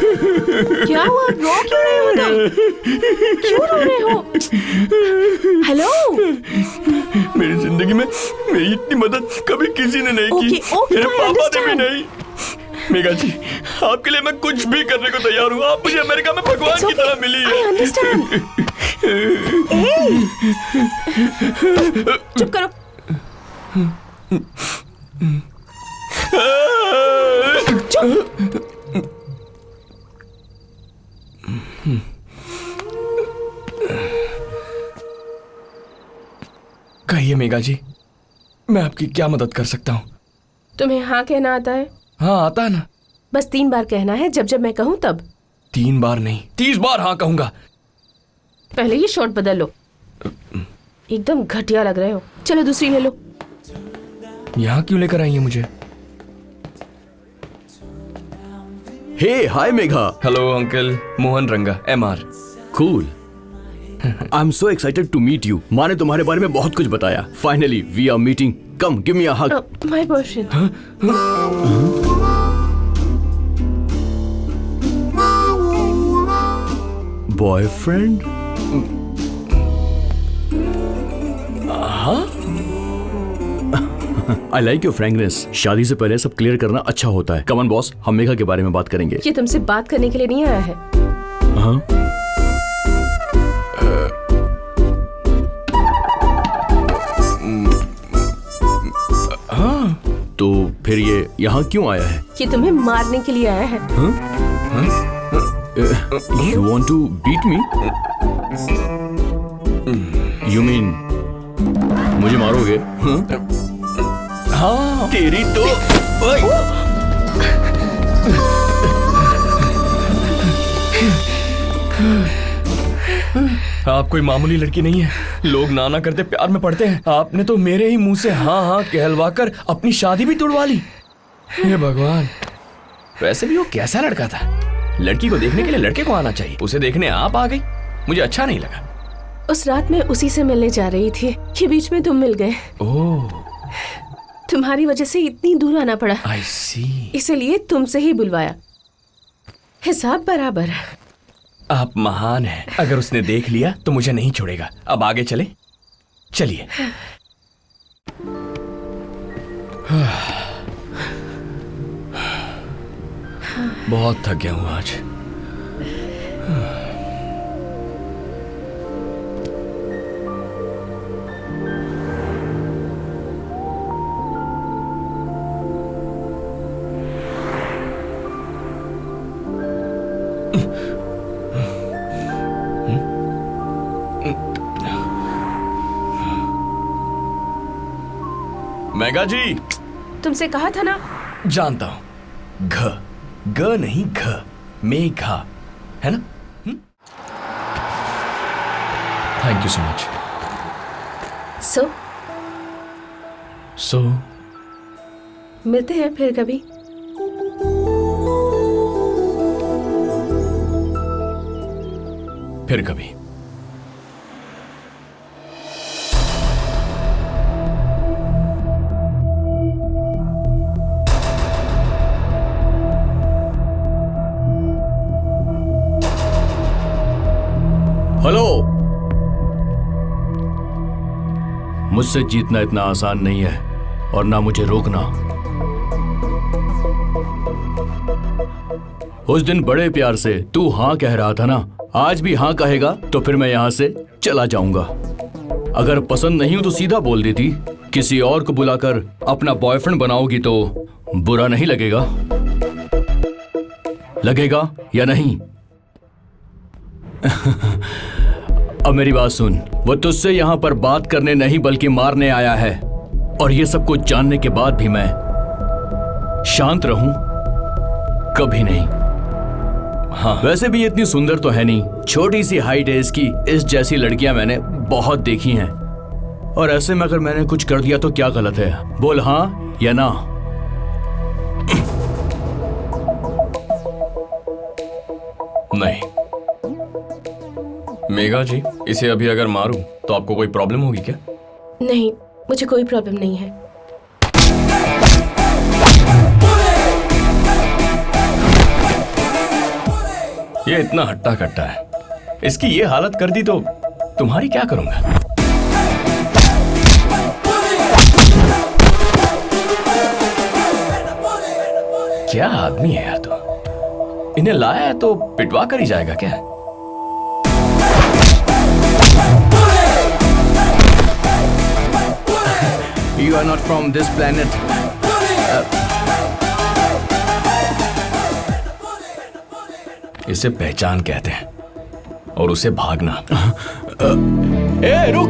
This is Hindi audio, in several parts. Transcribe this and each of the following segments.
क्या हुआ? रो क्यों रहे हो तुम? क्यों रो रहे हो? हेलो? मेरी जिंदगी में मेरी इतनी मदद कभी किसी ने नहीं की। मेरे पापा ने भी नहीं। मेघा जी, आपके लिए मैं कुछ भी करने को तैयार हूँ। आप मुझे अमेरिका में भगवान की तरह मिली है। I understand. चुप करो। कहिए मेघा जी, मैं आपकी क्या मदद कर सकता हूँ? तुम्हें हाँ कहना आता है? हाँ आता है ना। बस 3 बार कहना है, जब जब मैं कहूँ तब। 3 बार नहीं, 30 बार हाँ कहूंगा। पहले ये शॉट बदल लो, एकदम घटिया लग रहे हो। चलो दूसरी ले लो। यहाँ क्यों लेकर आई है मुझे? Hey hi Megha. Hello uncle, Mohan Ranga, MR। Cool. I am so excited to meet you. माँ ने तुम्हारे बारे में बहुत कुछ बताया। Finally we are meeting. Come give me a hug. My boyfriend. Boyfriend? I like your frankness. शादी से पहले सब क्लियर करना अच्छा होता है। कमन बॉस, हम मेघा के बारे में बात करेंगे। ये तुमसे बात करने के लिए नहीं आया है। हाँ? तो फिर ये यहाँ क्यों आया है? ये तुम्हें मारने के लिए आया है। You want to beat me? You mean मुझे मारोगे? हाँ तेरी तो आप कोई मामूली लड़की नहीं है। लोग ना करते प्यार में पड़ते हैं। आपने तो मेरे ही मुंह से हाँ हाँ कहलवा कर अपनी शादी भी तोड़वा ली। हे भगवान, वैसे भी वो कैसा लड़का था? लड़की को देखने के लिए लड़के को आना चाहिए, उसे देखने आप आ गई। मुझे अच्छा नहीं लगा। उस रात मैं उसी से मिलने जा रही थी कि बीच में तुम मिल गए। ओह, तुम्हारी वजह से इतनी दूर आना पड़ा। I see। इसलिए तुमसे ही बुलवाया। हिसाब बराबर। आप महान हैं। अगर उसने देख लिया तो मुझे नहीं छोड़ेगा। अब आगे चले, चलिए। बहुत थक गया हूं आज। मेघा जी, तुमसे कहा था ना। जानता हूं, ग नहीं घ, मेघा है ना? Thank you so much. So मिलते हैं फिर कभी। फिर कभी। हेलो। मुझसे जीतना इतना आसान नहीं है और ना मुझे रोकना। उस दिन बड़े प्यार से तू हाँ कह रहा था ना, आज भी हाँ कहेगा तो फिर मैं यहाँ से चला जाऊंगा। अगर पसंद नहीं हो तो सीधा बोल देती। किसी और को बुलाकर अपना बॉयफ्रेंड बनाओगी तो बुरा नहीं लगेगा? लगेगा या नहीं? अब मेरी बात सुन, वो तुझसे यहाँ पर बात करने नहीं बल्कि मारने आया है। और ये सब कुछ जानने के बाद भी मैं शांत रहूं? कभी नहीं। हाँ, वैसे भी इतनी सुंदर तो है नहीं। छोटी सी हाइट है इसकी। इस जैसी लड़कियां मैंने बहुत देखी हैं। और ऐसे में अगर मैंने कुछ कर दिया तो क्या गलत है? बोल हाँ या ना। नहीं मेघा जी, इसे अभी अगर मारूं तो आपको कोई प्रॉब्लम होगी क्या? नहीं, मुझे कोई प्रॉब्लम नहीं है। ये इतना हट्टा कट्टा है, इसकी ये हालत कर दी तो तुम्हारी क्या करूंगा? क्या आदमी है यार तू, इन्हें लाया है तो पिटवा कर ही जाएगा क्या? You are not from this planet. इसे पहचान कहते हैं और उसे भागना। ए रुक!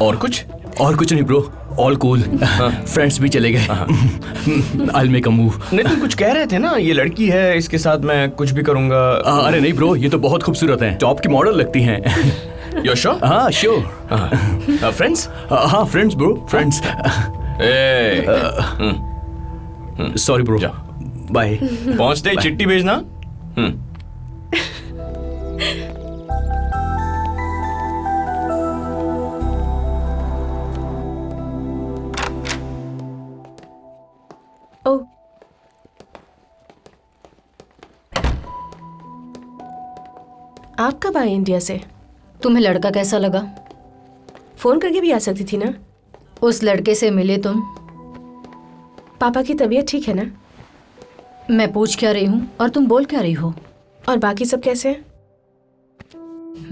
और कुछ? और कुछ नहीं ब्रो, ऑल कूल। फ्रेंड्स भी चले गए। I'll make a move. नहीं, तुम कुछ कह रहे थे ना, ये लड़की है, इसके साथ मैं कुछ भी करूंगा। अरे नहीं ब्रो, ये तो बहुत खूबसूरत हैं, टॉप की मॉडल लगती हैं। You're sure? हाँ श्योर। फ्रेंड्स? हाँ friends bro, friends. Sorry bro, जा। बाय। पहुंचते ही चिट्ठी भेजना। ओ, आप कब आए इंडिया से? तुम्हें लड़का कैसा लगा? फोन करके भी आ सकती थी ना। उस लड़के से मिले तुम? पापा की तबीयत ठीक है ना? मैं पूछ क्या रही हूँ और तुम बोल क्या रही हो? और बाकी सब कैसे हैं?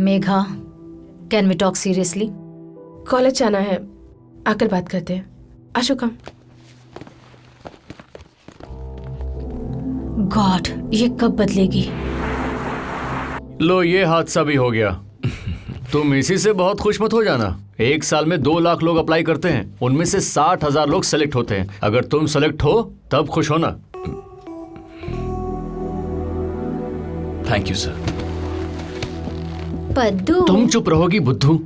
Megha, can we talk seriously? College जाना है, आकर बात करते हैं। आशु कम। गॉड, ये कब बदलेगी? लो ये हादसा भी हो गया। तुम इसी से बहुत खुश मत हो जाना। 1 साल में 2 लाख लोग अप्लाई करते हैं, उनमें से 60,000 लोग सेलेक्ट होते हैं। अगर तुम सेलेक्ट हो तब खुश हो ना। Thank you sir. पद्दू, तुम चुप रहोगी बुद्धू?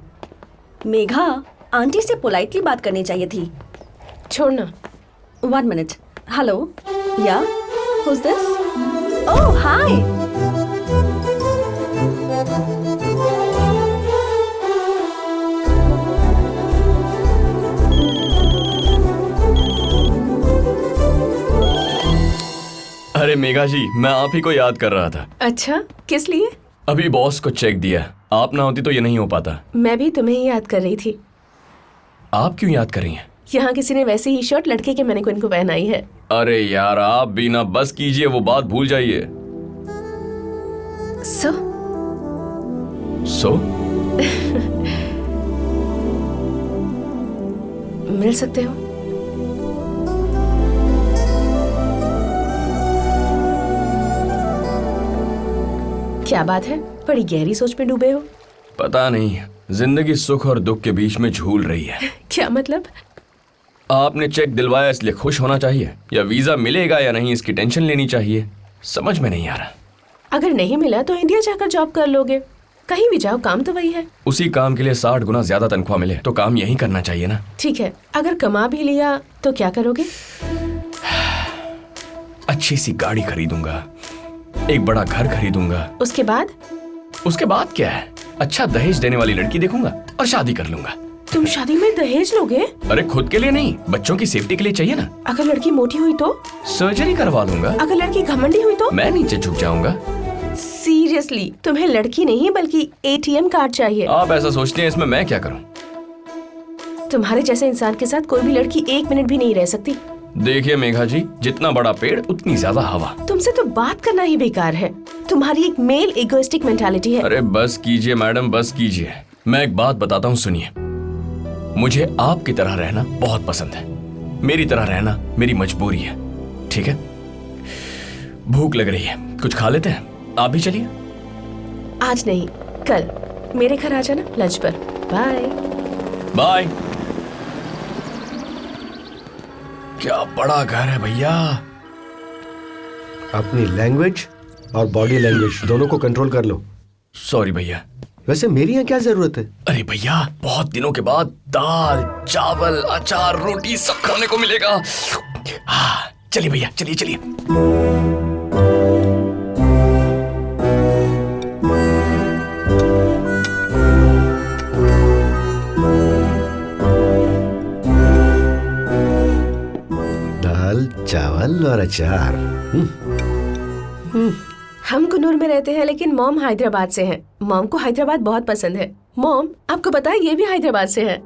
मेघा, आंटी से पोलाइटली बात करनी चाहिए थी। छोड़ना। 1 मिनट। हेलो, या who's this? Oh, hi. अरे मेघा जी, मैं आप ही को याद कर रहा था। अच्छा, किस लिए? अभी बॉस को चेक दिया, आप ना होती तो ये नहीं हो पाता। मैं भी तुम्हें ही याद कर रही थी। आप क्यों याद कर रही हैं? यहाँ किसी ने वैसी ही शर्ट लड़के के मैंने को इनको पहनाई है। अरे यार, आप भी ना बस कीजिए, वो बात भूल जाइए। सो मिल सकते हो? क्या बात है, बड़ी गहरी सोच में डूबे हो। पता नहीं, जिंदगी सुख और दुख के बीच में झूल रही है। क्या मतलब? आपने चेक दिलवाया इसलिए खुश होना चाहिए, या वीजा मिलेगा या नहीं इसकी टेंशन लेनी चाहिए? समझ में नहीं आ रहा। अगर नहीं मिला तो इंडिया जाकर जॉब कर लोगे। कहीं भी जाओ, काम तो वही है। उसी काम के लिए 60 गुना ज्यादा तनख्वाह मिले तो काम यही करना चाहिए ना। ठीक है, अगर कमा भी लिया तो क्या करोगे? अच्छी सी गाड़ी खरीदूंगा, एक बड़ा घर खरीदूंगा। उसके बाद? उसके बाद क्या है, अच्छा दहेज देने वाली लड़की देखूंगा और शादी कर लूंगा। तुम शादी में दहेज लोगे? अरे खुद के लिए नहीं, बच्चों की सेफ्टी के लिए चाहिए ना। अगर लड़की मोटी हुई तो? सर्जरी करवा लूंगा। अगर लड़की घमंडी हुई तो? मैं नीचे झुक जाऊंगा। सीरियसली, तुम्हें लड़की नहीं बल्कि ATM कार्ड चाहिए। आप ऐसा सोचते हैं, इसमें मैं क्या करूं? तुम्हारे जैसे इंसान के साथ कोई भी लड़की 1 मिनट भी नहीं रह सकती। देखिए मेघा जी, जितना बड़ा पेड़ उतनी ज्यादा हवा। तुमसे तो बात करना ही बेकार है। तुम्हारी एक मेल इगोइस्टिक मेंटालिटी है। अरे बस कीजिए मैडम, बस कीजिए। मैं एक बात बताता हूँ, सुनिए। मुझे आपकी तरह रहना बहुत पसंद है। मेरी तरह रहना मेरी मजबूरी है, ठीक है? भूख लग रही है, कुछ खा लेते हैं। आप भी चलिए। आज नहीं, कल मेरे घर आ जाना लंच पर। Bye bye. क्या बड़ा घर है भैया। अपनी लैंग्वेज और बॉडी लैंग्वेज दोनों को कंट्रोल कर लो। सॉरी भैया। वैसे मेरी यहाँ क्या जरूरत है? अरे भैया, बहुत दिनों के बाद दाल चावल अचार रोटी सब खाने को मिलेगा। हाँ, चलिए भैया, चलिए चलिए। दाल चावल और अचार। हम कुन्नूर में रहते हैं लेकिन मॉम हैदराबाद से हैं। मॉम को हैदराबाद बहुत पसंद है। मॉम आपको पता है ये भी हैदराबाद से है।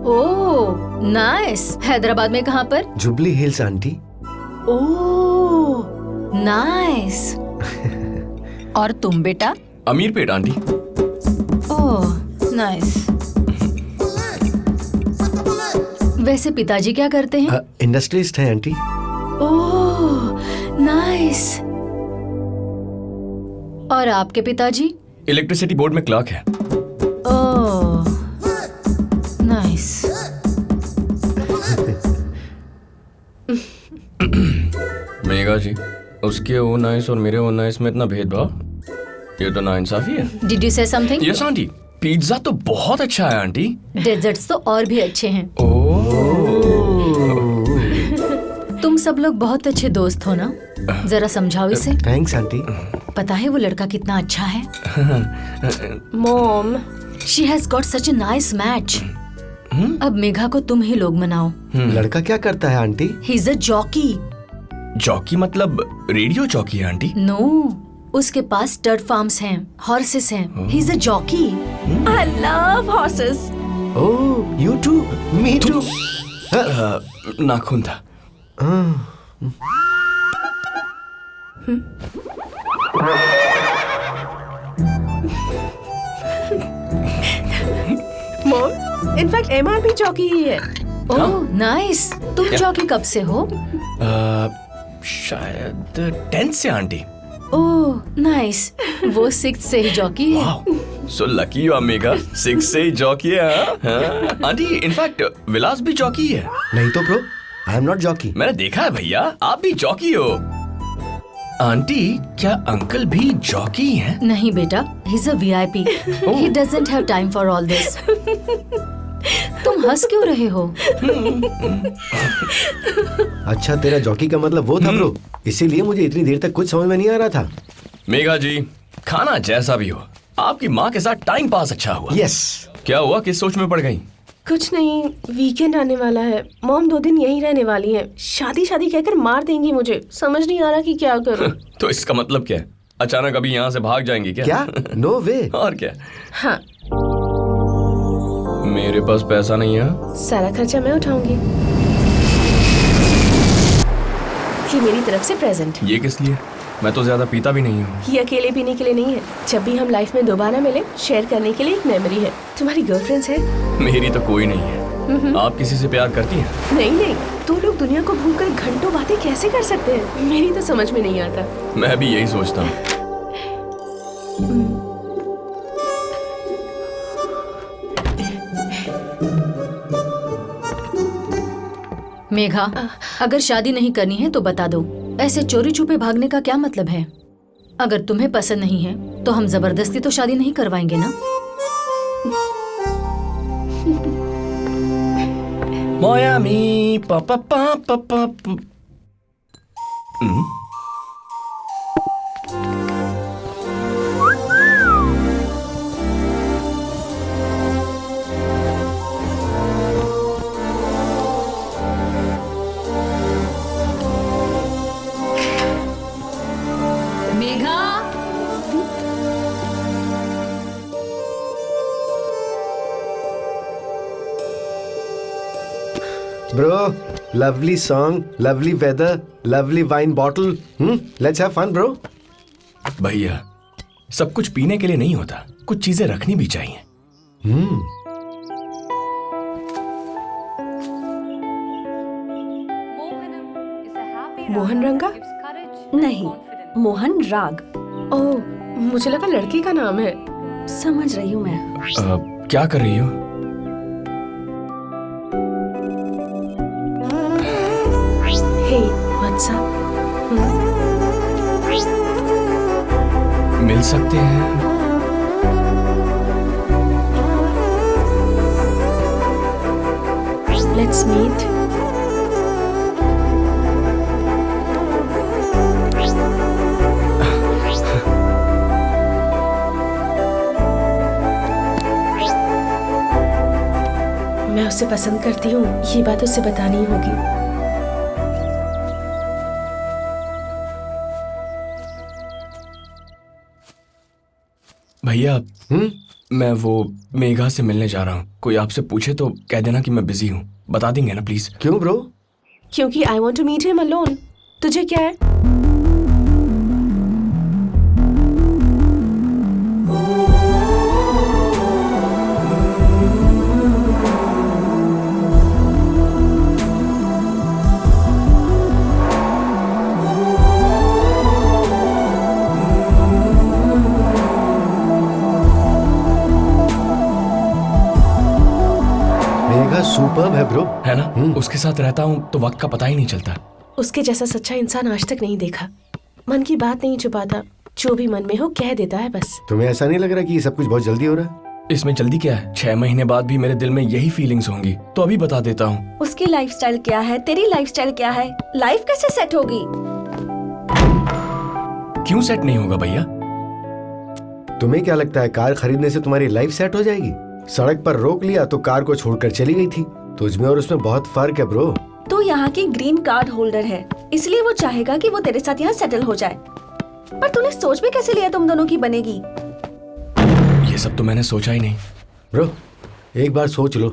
Oh nice. हैदराबाद में कहाँ पर? Jubilee hills aunty. Oh nice. और तुम बेटा? अमीरपेट आंटी। Oh nice. वैसे पिताजी क्या करते हैं? इंडस्ट्रियलिस्ट है आंटी। Oh nice. और आपके पिताजी? इलेक्ट्रिसिटी बोर्ड में क्लर्क है। Oh nice. मेघा जी, उसके ओ नाइस और मेरे ओ नाइस में इतना भेदभाव, ये तो नाइंसाफी है। डिड यू से समथिंग? यस आंटी, पिज्जा तो बहुत अच्छा है आंटी। डेजर्ट्स तो और भी अच्छे हैं। तुम सब लोग बहुत अच्छे दोस्त हो ना? जरा समझाओ इसे। Thanks aunty. पता है वो लड़का कितना अच्छा है? Mom she has got such a nice match. अब मेघा को तुम ही लोग मनाओ। लड़का क्या करता है aunty? He is a jockey. Jockey मतलब रेडियो जॉकी है आंटी? नो, उसके पास स्टड फार्म्स हैं, हॉर्सेस हैं। He is a jockey. I love horses. Oh you too, me too. नाखून था। मॉम इनफैक्ट एमआर भी चौकी ही है। Oh nice. तुम जॉकी कब से हो? शायद 10th से आंटी। Oh nice. वो 6th से ही जॉकी है। सो लकी यू मेघा, 6 से ही जॉकी है। हाँ? आंटी इनफैक्ट विलास भी जॉकी है। नहीं तो bro, I am not jockey. मैंने देखा है भैया, आप भी जॉकी हो। आंटी क्या अंकल भी जॉकी हैं? नहीं बेटा, ही is a VIP. He doesn't have time for all this. तुम हंस क्यों रहे हो? अच्छा तेरा जॉकी का मतलब वो था ब्रो, इसीलिए मुझे इतनी देर तक कुछ समझ में नहीं आ रहा था। मेघा जी, खाना जैसा भी हो, आपकी माँ के साथ टाइम पास अच्छा हुआ। यस। क्या हुआ, किस सोच में पड़ गई? कुछ नहीं, वीकेंड आने वाला है। मॉम 2 दिन यहीं रहने वाली है। शादी शादी कहकर मार देंगी मुझे। समझ नहीं आ रहा कि क्या करूं। तो इसका मतलब क्या है? अचानक अभी यहाँ से भाग जाएंगी क्या? क्या? नो वे। और क्या? हाँ, मेरे पास पैसा नहीं है। सारा खर्चा मैं उठाऊंगी। ये मेरी तरफ से प्रेजेंट। ये किस लिए? मैं तो ज्यादा पीता भी नहीं हूँ। ये अकेले पीने के लिए नहीं है। जब भी हम लाइफ में दोबारा मिले, शेयर करने के लिए एक मेमोरी है। तुम्हारी गर्लफ्रेंड्स है? मेरी तो कोई नहीं है। आप किसी से प्यार करती हैं? नहीं नहीं, तो लोग दुनिया को भूलकर घंटों बातें कैसे कर सकते हैं? मेरी तो समझ में नहीं आता। मैं भी यही सोचता हूँ। मेघा, अगर शादी नहीं करनी है तो बता दो। ऐसे चोरी छुपे भागने का क्या मतलब है? अगर तुम्हें पसंद नहीं है तो हम जबरदस्ती तो शादी नहीं करवाएंगे ना। मायामी पापा पापा पापा। Megha, bro, lovely song, lovely weather, lovely wine bottle. Let's have fun bro. भैया, सब कुछ पीने के लिए नहीं होता, कुछ चीजें रखनी भी चाहिए। मोहन रंगा? नहीं, मोहन राग। ओह, मुझे लगा लड़की का नाम है। समझ रही हूँ मैं। क्या कर रही हो? हे, व्हाट्स अप? मिल सकते हैं? Let's meet. मैं उसे पसंद करती हूँ, ये बात उसे बतानी होगी। भैया हम्म? मैं वो मेघा से मिलने जा रहा हूँ। कोई आपसे पूछे तो कह देना कि मैं बिजी हूँ। बता देंगे ना प्लीज? क्यों ब्रो? क्योंकि I want to meet him alone. तुझे क्या है? मेघा सुपर्ब है ब्रो। है ना? उसके साथ रहता हूँ तो वक्त का पता ही नहीं चलता। उसके जैसा सच्चा इंसान आज तक नहीं देखा। मन की बात नहीं छुपाता, जो भी मन में हो कह देता है बस। तुम्हें ऐसा नहीं लग रहा कि ये सब कुछ बहुत जल्दी हो रहा है? इसमें जल्दी क्या है? 6 महीने बाद भी मेरे दिल में यही फीलिंग्स होंगी, तो अभी बता देता हूँ। उसकी लाइफस्टाइल क्या है, तेरी लाइफस्टाइल क्या है? लाइफ कैसे सेट होगी? क्यों सेट नहीं होगा भैया? तुम्हें क्या लगता है कार खरीदने से तुम्हारी लाइफ सेट हो जाएगी? सड़क पर रोक लिया तो कार को छोड़कर चली गई थी। तुझमें और उसमें बहुत फर्क है ब्रो। तू यहाँ की ग्रीन कार्ड होल्डर है, इसलिए वो चाहेगा कि वो तेरे साथ यहाँ सेटल हो जाए। पर तूने सोच भी कैसे लिया तुम दोनों की बनेगी? ये सब तो मैंने सोचा ही नहीं। ब्रो एक बार सोच लो,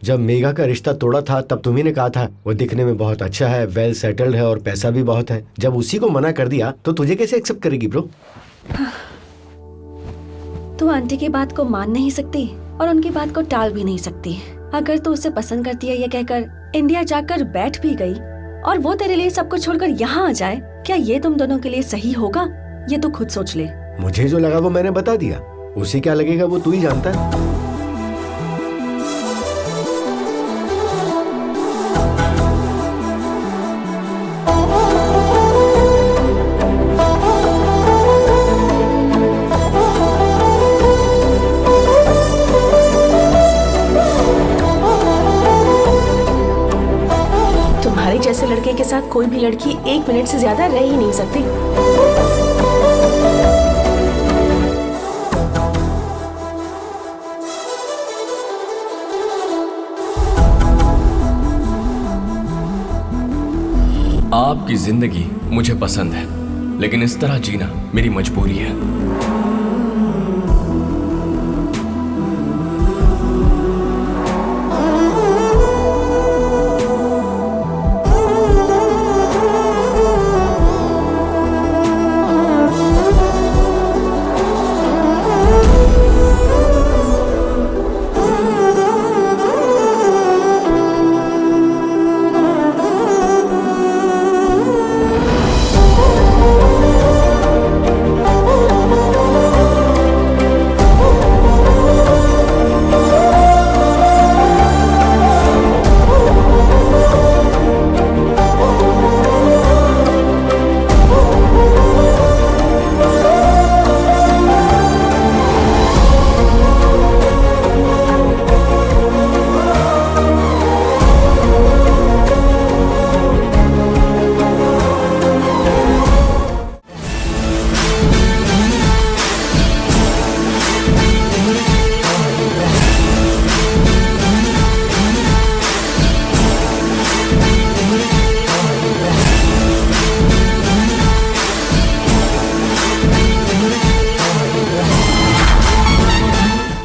जब मेघा का रिश्ता तोड़ा था तब तुम्ही ने कहा था वो दिखने में बहुत अच्छा है, वेल सेटल्ड है और पैसा भी बहुत है। जब उसी को मना कर दिया तो तुझे कैसे एक्सेप्ट करेगी ब्रो? तू आंटी की बात को मान नहीं सकती और उनकी बात को टाल भी नहीं सकती। अगर तू उसे पसंद करती है ये कहकर इंडिया जाकर बैठ भी गई और वो तेरे लिए सब कुछ छोड़कर यहाँ आ जाए, क्या ये तुम दोनों के लिए सही होगा? ये तू खुद सोच ले। मुझे जो लगा वो मैंने बता दिया, उसे क्या लगेगा वो तू ही जानता है। तुम्हारे जैसे लड़के के साथ कोई भी लड़की 1 मिनट से ज्यादा रह ही नहीं सकती। आपकी जिंदगी मुझे पसंद है, लेकिन इस तरह जीना मेरी मजबूरी है।